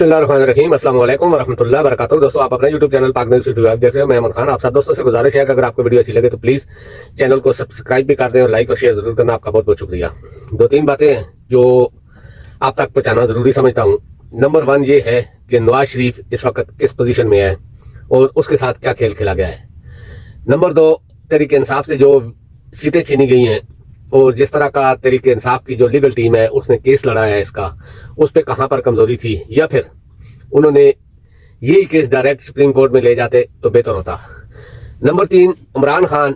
बिस्मिल्लाहिर्रहमानिर्रहीम, अस्सलाम वालेकुम वरहमतुल्लाहि वबरकातुहू। दोस्तों, आप अपना यूट्यूब चैनल पाक न्यूज़ यूट्यूब देख रहे हो। मैं अहमद खान। आप सब दोस्तों से गुजारिश है कि अगर आपको वीडियो अच्छी लगे तो प्लीज़ चैनल को सब्सक्राइब भी कर दें और लाइक और शेयर जरूर करना। आपका बहुत बहुत शुक्रिया। दो तीन बातें जो आप तक पहुँचाना ज़रूरी समझता हूँ। नंबर 1 ये है कि नवाज शरीफ इस वक्त किस पोजीशन में है और उसके साथ क्या खेल खेला गया है। नंबर 2, तहरीक इंसाफ से जो सीटें छीनी गई हैं और जिस तरह का तहरीक इंसाफ की जो लीगल टीम है उसने केस लड़ाया है, इसका उस पर कहाँ पर कमजोरी थी, या फिर उन्होंने यही केस डायरेक्ट सुप्रीम कोर्ट में ले जाते तो बेहतर होता। नंबर 3, इमरान खान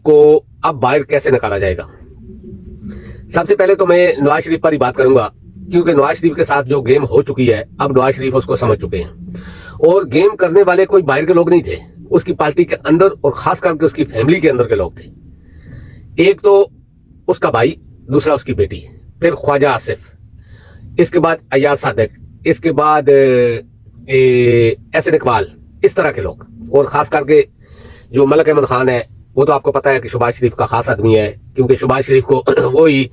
को अब बाहर कैसे निकाला जाएगा। सबसे पहले तो मैं नवाज शरीफ पर ही बात करूंगा, क्योंकि नवाज शरीफ के साथ जो गेम हो चुकी है अब नवाज शरीफ उसको समझ चुके हैं। और गेम करने वाले कोई बाहर के लोग नहीं थे, उसकी पार्टी के अंदर और खास करके उसकी फैमिली के अंदर के लोग थे। एक तो उसका भाई, दूसरा उसकी बेटी, फिर ख्वाजा आसिफ, इसके बाद अयाज सादिक, इसके बाद एहसन इकबाल, इस तरह के लोग। और खास करके जो मलिक अहमद खान है, वो तो आपको पता है कि शहबाज शरीफ का खास आदमी है, क्योंकि शहबाज शरीफ को वो ही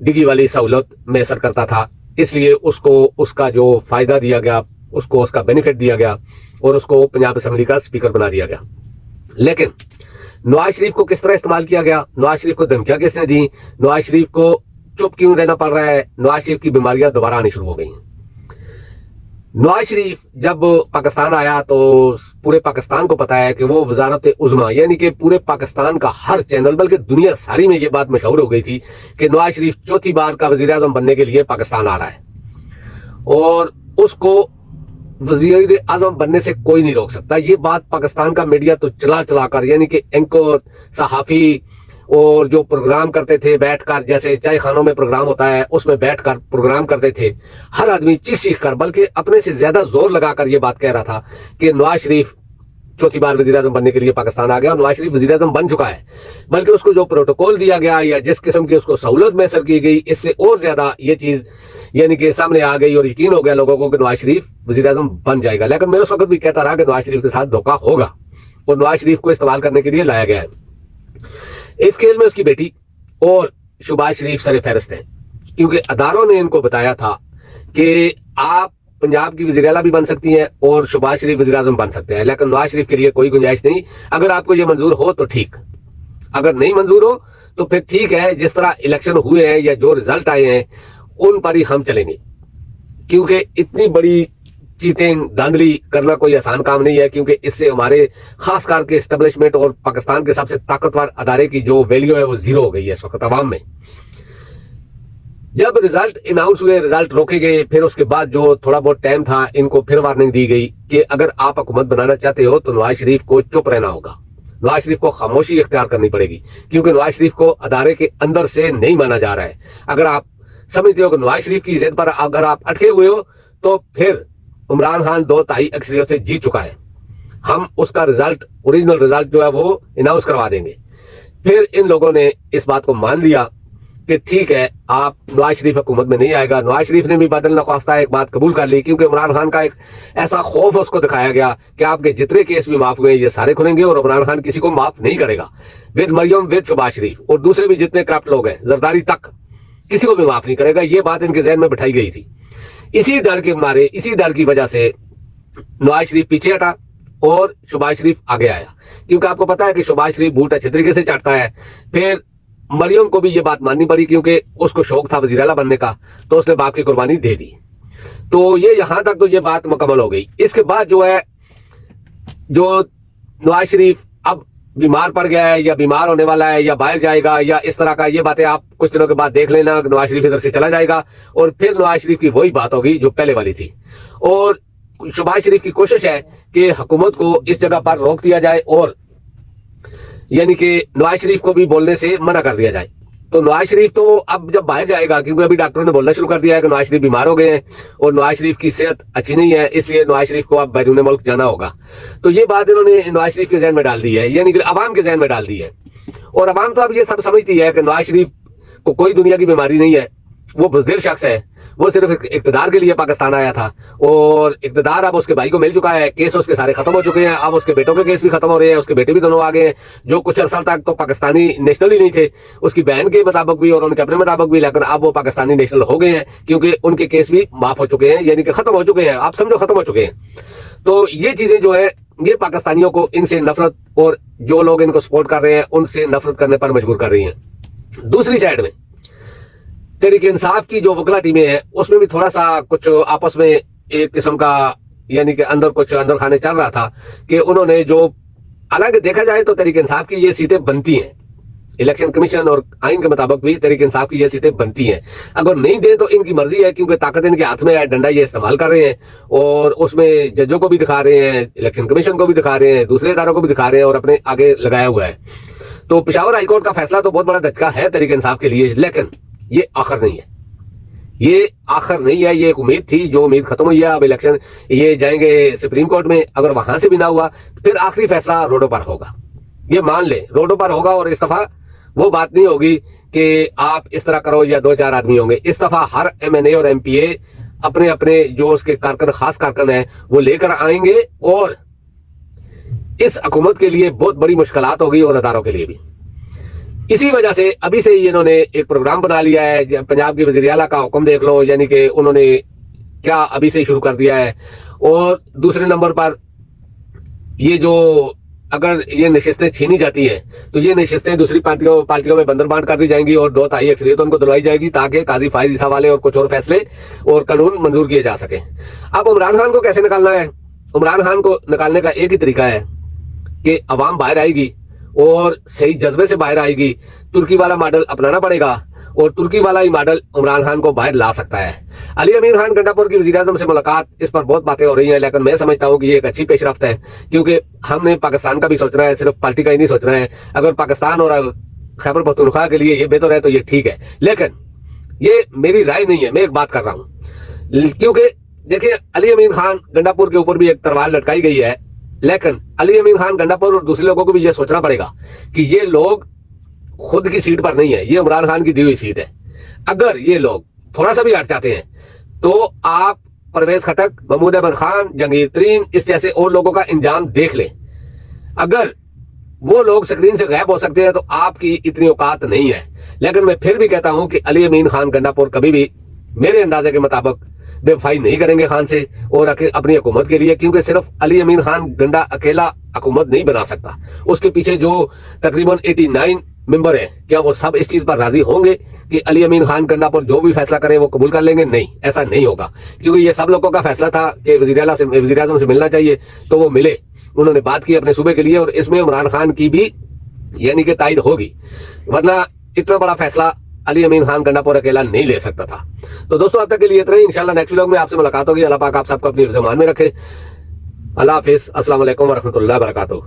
डिग्गी वाली सहूलत में असर करता था, इसलिए उसको उसका जो फायदा दिया गया, उसको उसका बेनिफिट दिया गया और उसको पंजाब असेंबली का स्पीकर बना दिया गया। लेकिन नवाज शरीफ को किस तरह इस्तेमाल किया गया, नवाज शरीफ को धमकियां किसने दी, नवाज शरीफ को चुप क्यों रहना पड़ रहा है, नवाज शरीफ की बीमारियां दोबारा आनी शुरू हो गई। नवाज शरीफ जब पाकिस्तान आया तो पूरे पाकिस्तान को पता है कि वो वजारत उज़्मा, यानी कि पूरे पाकिस्तान का हर चैनल, बल्कि दुनिया सारी में ये बात मशहूर हो गई थी कि नवाज शरीफ चौथी बार का वजीर आज़म बनने के लिए पाकिस्तान आ रहा है और उसको वजीर आजम बनने से कोई नहीं रोक सकता। ये बात पाकिस्तान का मीडिया तो चला चला कर, यानी कि एंकर, सहाफी और जो प्रोग्राम करते थे बैठकर, जैसे चाय खानों में प्रोग्राम होता है उसमें बैठकर प्रोग्राम करते थे, हर आदमी चीख चीख कर, बल्कि अपने से ज्यादा जोर लगाकर ये बात कह रहा था कि नवाज शरीफ चौथी बार वजीर आजम बनने के लिए पाकिस्तान आ गया। नवाज शरीफ वजीर आजम बन चुका है, बल्कि उसको जो प्रोटोकॉल दिया गया या जिस किस्म की उसको सहूलत मैसर की गई, इससे और ज्यादा ये चीज यानी कि सामने आ गई और यकीन हो गया लोगों को कि नवाज शरीफ वजीर आजम बन जाएगा। लेकिन मैं उस वक्त भी कहता रहा कि नवाज शरीफ के साथ धोखा होगा और नवाज शरीफ को इस्तेमाल करने के लिए लाया गया है। इस खेल में उसकी बेटी और शहबाज शरीफ सर फहरिस्त हैं, क्योंकि अदारों ने इनको बताया था कि आप पंजाब की वज़ीर आला भी बन सकती हैं और शहबाज शरीफ वज़ीर आज़म बन सकते हैं, लेकिन नवाज शरीफ के लिए कोई गुंजाइश नहीं। अगर आपको ये मंजूर हो तो ठीक, अगर नहीं मंजूर हो तो फिर ठीक है, जिस तरह इलेक्शन हुए हैं या जो रिजल्ट आए हैं उन पर ही हम चलेंगे, क्योंकि इतनी बड़ी चीटिंग धांधली करना कोई आसान काम नहीं है, क्योंकि इससे हमारे खास करके एस्टेब्लिशमेंट और पाकिस्तान के सबसे ताकतवर अदारे की जो वैल्यू है वो जीरो हो गई है इस वक्त अवाम में। जब रिजल्ट अनाउंस हुए, रिजल्ट रोके गए, फिर उसके बाद जो थोड़ा बहुत टाइम था इनको फिर वार्निंग दी गई कि अगर आप हुकूमत बनाना चाहते हो तो नवाज शरीफ को चुप रहना होगा, नवाज शरीफ को खामोशी इख्तियार करनी पड़ेगी, क्योंकि नवाज शरीफ को अदारे के अंदर से नहीं माना जा रहा है। अगर आप समझते हो कि नवाज शरीफ की जिद पर अगर आप अटके हुए हो तो फिर इमरान खान 2/3 अक्सरियत से जीत चुका है, हम उसका रिजल्ट, ओरिजिनल रिजल्ट जो है वो अनाउंस करवा देंगे। फिर इन लोगों ने इस बात को मान लिया कि ठीक है, आप नवाज शरीफ हुकूमत में नहीं आएगा। नवाज शरीफ ने भी बदल नख्वास्ता एक बात कबूल कर ली, क्योंकि इमरान खान का एक ऐसा खौफ उसको दिखाया गया कि आपके जितने केस भी माफ हुए ये सारे खुलेंगे और इमरान खान किसी को माफ नहीं करेगा, विद मरियम, विद शहबाज शरीफ और दूसरे भी जितने करप्ट लोग हैं, जरदारी तक, किसी को भी माफ नहीं करेगा। ये बात इनके जहन में बिठाई गई थी। इसी डर के मारे, इसी डर की वजह से नवाज शरीफ पीछे हटा और शहबाज शरीफ आगे आया, क्योंकि आपको पता है कि शहबाज शरीफ बूट अच्छे तरीके से चढ़ता है। फिर मरियम को भी ये बात माननी पड़ी, क्योंकि उसको शौक था वज़ीर आला बनने का, तो उसने बाप की कुर्बानी दे दी। तो ये यहां तक तो ये बात मुकम्मल हो गई। इसके बाद जो है, जो नवाज शरीफ अब बीमार पड़ गया है या बीमार होने वाला है या बाहर जाएगा या इस तरह का, ये बातें आप कुछ दिनों के बाद देख लेना। नवाज शरीफ इधर से चला जाएगा और फिर नवाज शरीफ की वही बात होगी जो पहले वाली थी। और शहबाज शरीफ की कोशिश है कि हुकूमत को इस जगह पर रोक दिया जाए और यानी कि नवाज शरीफ को भी बोलने से मना कर दिया जाए। तो नवाज शरीफ तो अब जब बाहर जाएगा, क्योंकि अभी डॉक्टरों ने बोलना शुरू कर दिया है कि नवाज शरीफ बीमार हो गए हैं और नवाज शरीफ की सेहत अच्छी नहीं है, इसलिए नवाज शरीफ को अब बैरून मुल्क जाना होगा। तो ये बात इन्होंने नवाज शरीफ के जहन में डाल दी है, यानी कि अवाम के जहन में डाल दी है। और अवाम तो अब ये सब समझती है कि नवाज शरीफ को कोई दुनिया की बीमारी नहीं है, वो बुज़दिल शख्स है, वो सिर्फ इक़्तिदार के लिए पाकिस्तान आया था और इक़्तिदार अब उसके भाई को मिल चुका है, केस उसके सारे खत्म हो चुके हैं, अब उसके बेटों के केस भी खत्म हो रहे हैं, उसके बेटे भी दोनों आ गए हैं जो कुछ अर्सा तक तो पाकिस्तानी नेशनल ही नहीं थे, उसकी बहन के मुताबिक भी और उनके अपने मुताबिक भी, लेकिन अब वो पाकिस्तानी नेशनल हो गए हैं क्योंकि उनके केस भी माफ हो चुके हैं, यानी कि खत्म हो चुके हैं, आप समझो खत्म हो चुके हैं। तो ये चीजें जो है ये पाकिस्तानियों को इनसे नफरत और जो लोग इनको सपोर्ट कर रहे हैं उनसे नफरत करने पर मजबूर कर रही हैं। दूसरी साइड में तहरीक इंसाफ की जो वकला टीमें हैं उसमें भी थोड़ा सा कुछ आपस में एक किस्म का यानी कि अंदर कुछ अंदर खाने चल रहा था कि उन्होंने जो, हालांकि देखा जाए तो तहरीक इंसाफ की ये सीटें बनती हैं, इलेक्शन कमीशन और आइन के मुताबिक भी तहरीक इंसाफ की ये सीटें बनती हैं, अगर नहीं दें तो इनकी मर्जी है क्योंकि ताकत इनके हाथ में है, डंडा ये इस्तेमाल कर रहे हैं और उसमें जजों को भी दिखा रहे हैं, इलेक्शन कमीशन को भी दिखा रहे हैं, दूसरे इदारों को भी दिखा रहे हैं और अपने आगे लगाया हुआ है। तो पेशावर हाईकोर्ट का फैसला तो बहुत बड़ा धक्का है तहरीक इंसाफ के लिए, लेकिन ये आखिर नहीं है, ये आखिर नहीं है, ये एक उम्मीद थी, जो उम्मीद खत्म हुई है। अब इलेक्शन ये जाएंगे सुप्रीम कोर्ट में, अगर वहां से भी ना हुआ फिर आखिरी फैसला रोडों पर होगा, ये मान ले रोडों पर होगा। और इस दफा वो बात नहीं होगी कि आप इस तरह करो या 2-4 आदमी होंगे, इस दफा हर MNA और MPA अपने अपने जो उसके कारकुन, खास कारकुन है वो लेकर आएंगे और इस हुकूमत के लिए बहुत बड़ी मुश्किलात होगी और अदारों के लिए भी। इसी वजह से अभी से ही इन्होंने एक प्रोग्राम बना लिया है, पंजाब की वज़ीर आला का हुक्म देख लो, यानी कि उन्होंने क्या अभी से ही शुरू कर दिया है। और दूसरे नंबर पर ये जो अगर ये नशिस्तें छीनी जाती हैं तो ये नशिस्तें दूसरी पार्टियों में बंदर बांट कर दी जाएंगी और 2/3 अक्सरियत उनको दिलवाई जाएगी ताकि काजी फाइज ईसा वाले और कुछ और फैसले और कानून मंजूर किए जा सके। अब इमरान खान को कैसे निकालना है? इमरान खान को निकालने का एक ही तरीका है कि अवाम बाहर आएगी और सही जज्बे से बाहर आएगी, तुर्की वाला मॉडल अपनाना पड़ेगा और तुर्की वाला ही मॉडल इमरान खान को बाहर ला सकता है। अली अमीर खान गंडापुर की वज़ीर-ए-आज़म से मुलाकात, इस पर बहुत बातें हो रही हैं, लेकिन मैं समझता हूं कि ये एक अच्छी पेशरफ्त है क्योंकि हमने पाकिस्तान का भी सोचना है, सिर्फ पार्टी का ही नहीं सोचना है। अगर पाकिस्तान और खैबर पख्तूनख्वा के लिए ये बेहतर है तो ये ठीक है, लेकिन ये मेरी राय नहीं है, मैं एक बात कर रहा हूं। क्योंकि देखिए अली अमीर खान गंडापुर के ऊपर भी एक तलवार लटकाई गई है, लेकिन अली अमीर खान गंडापुर और दूसरे लोगों को भी ये सोचना पड़ेगा कि ये लोग खुद की सीट पर नहीं है, ये इमरान खान की दी हुई सीट है। अगर ये लोग थोड़ा सा भी हट जाते हैं तो आप परवेज खटक, महमूद अहमद खान, जंगीर तरीन, इस जैसे और लोगों का इंजाम देख लें। अगर वो लोग स्क्रीन से गायब हो सकते हैं तो आपकी इतनी औकात नहीं है। लेकिन मैं फिर भी कहता हूं कि अली अमीन खान गंडापुर कभी भी मेरे अंदाजे के मुताबिक बेवफाई नहीं करेंगे खान से और अपनी हुकूमत के लिए, क्योंकि सिर्फ अली अमीन खान गंडा अकेला हुकूमत नहीं बना सकता। उसके पीछे जो तकरीबन 89 मेंबर है, क्या वो सब इस चीज पर राजी होंगे कि अली अमीन खान गंडापुर जो भी फैसला करें वो कबूल कर लेंगे? नहीं, ऐसा नहीं होगा, क्योंकि ये सब लोगों का फैसला था कि वज़ीर-ए-आज़म से मिलना चाहिए तो वो मिले, उन्होंने बात की अपने सूबे के लिए और इसमें इमरान खान की भी यानी कि तायद होगी, वरना इतना बड़ा फैसला अली अमीन खान गंडापुर अकेला नहीं ले सकता था। तो दोस्तों अब तक के लिए इतना ही, इंशाल्लाह नेक्स्ट व्लॉग में आपसे मुलाकात होगी। अल्लाह पाक आप सबको अपनी ज़बान में रखे। अल्लाह हाफिज़, अस्सलाम वालेकुम व रहमतुल्लाहि व बरकातुहू।